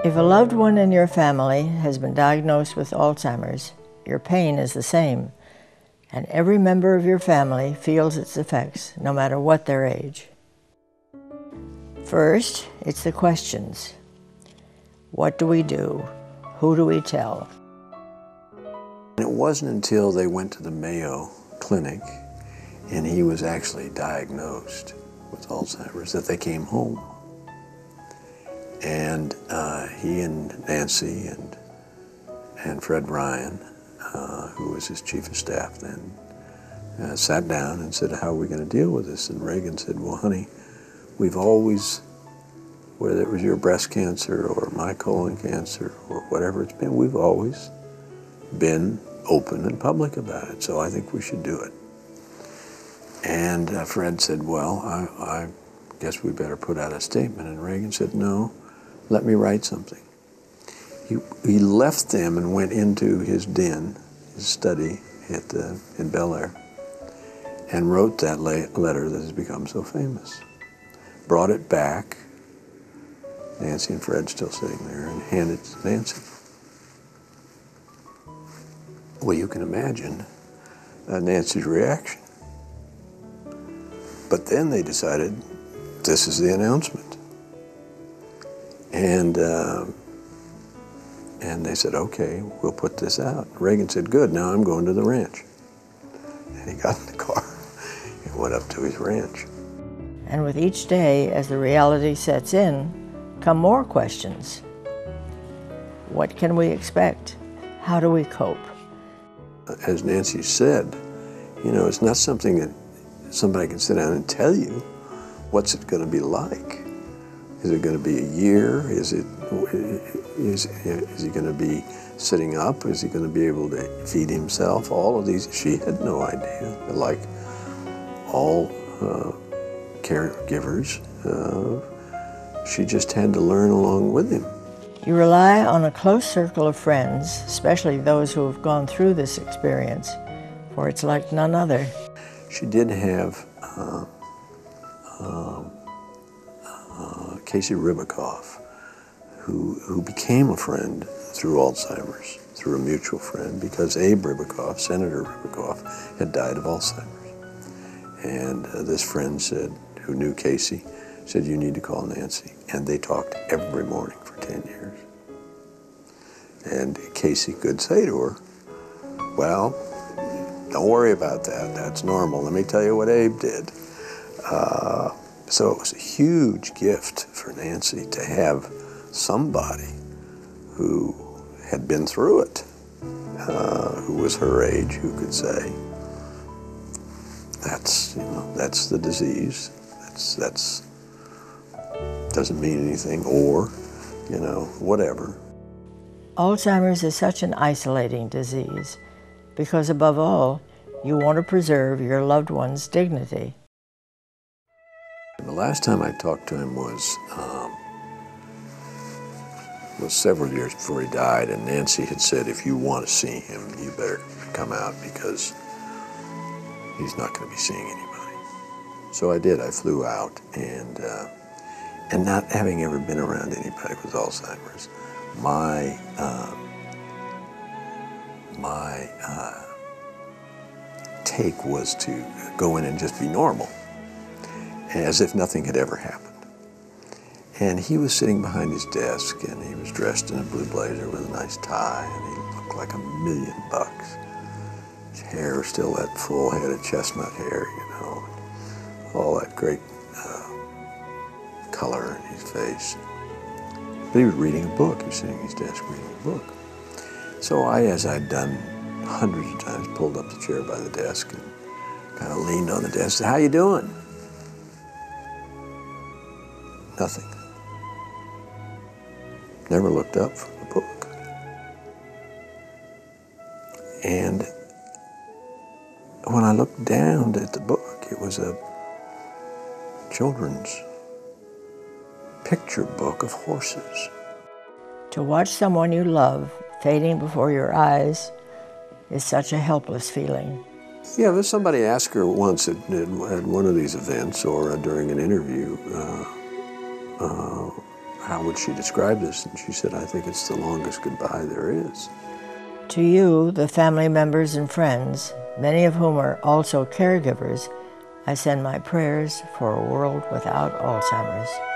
If a loved one in your family has been diagnosed with Alzheimer's, your pain is the same, and every member of your family feels its effects, no matter what their age. First, it's the questions. What do we do? Who do we tell? It wasn't until they went to the Mayo Clinic and he was actually diagnosed with Alzheimer's that they came home. And he and Nancy and Fred Ryan, who was his chief of staff then, sat down and said, how are we going to deal with this? And Reagan said, well, honey, we've always, whether it was your breast cancer or my colon cancer or whatever it's been, we've always been open and public about it, so I think we should do it. And Fred said, well, I guess we better put out a statement. And Reagan said, no, let me write something. He left them and went into his den, his study in Bel Air, and wrote that letter that has become so famous. Brought it back, Nancy and Fred still sitting there, and handed it to Nancy. Well, you can imagine Nancy's reaction. But then they decided, this is the announcement. And they said, okay, we'll put this out. Reagan said, good, now I'm going to the ranch. And he got in the car and went up to his ranch. And with each day, as the reality sets in, come more questions. What can we expect? How do we cope? As Nancy said, you know, it's not something that somebody can sit down and tell you. What's it going to be like? Is it going to be a year? Is he going to be sitting up? Is he going to be able to feed himself? All of these, she had no idea. Like all caregivers, she just had to learn along with him. You rely on a close circle of friends, especially those who have gone through this experience, for it's like none other. She did have Casey Ribicoff, who became a friend through Alzheimer's, through a mutual friend, because Abe Ribicoff, Senator Ribicoff, had died of Alzheimer's. And this friend said, who knew Casey, said, you need to call Nancy. And they talked every morning for 10 years. And Casey could say to her, well, don't worry about that, that's normal. Let me tell you what Abe did. So it was a huge gift for Nancy to have somebody who had been through it, who was her age, who could say, that's, you know, that's the disease, that's doesn't mean anything, or, you know, whatever. Alzheimer's is such an isolating disease because, above all, you want to preserve your loved one's dignity. The last time I talked to him was several years before he died, and Nancy had said, if you want to see him, you better come out because he's not going to be seeing anybody. So I did. I flew out, and not having ever been around anybody with Alzheimer's, my take was to go in and just be normal, as if nothing had ever happened. And he was sitting behind his desk, and he was dressed in a blue blazer with a nice tie, and he looked like $1,000,000. His hair was still that full head of chestnut hair, you know, all that great color in his face. But he was reading a book. He was sitting at his desk reading a book. So I, as I'd done hundreds of times, pulled up the chair by the desk and kind of leaned on the desk and said, how you doing? Nothing. Never looked up from the book. And when I looked down at the book, it was a children's picture book of horses. To watch someone you love fading before your eyes is such a helpless feeling. Yeah, but somebody asked her once at one of these events or during an interview, how would she describe this? And she said, I think it's the longest goodbye there is. To you, the family members and friends, many of whom are also caregivers, I send my prayers for a world without Alzheimer's.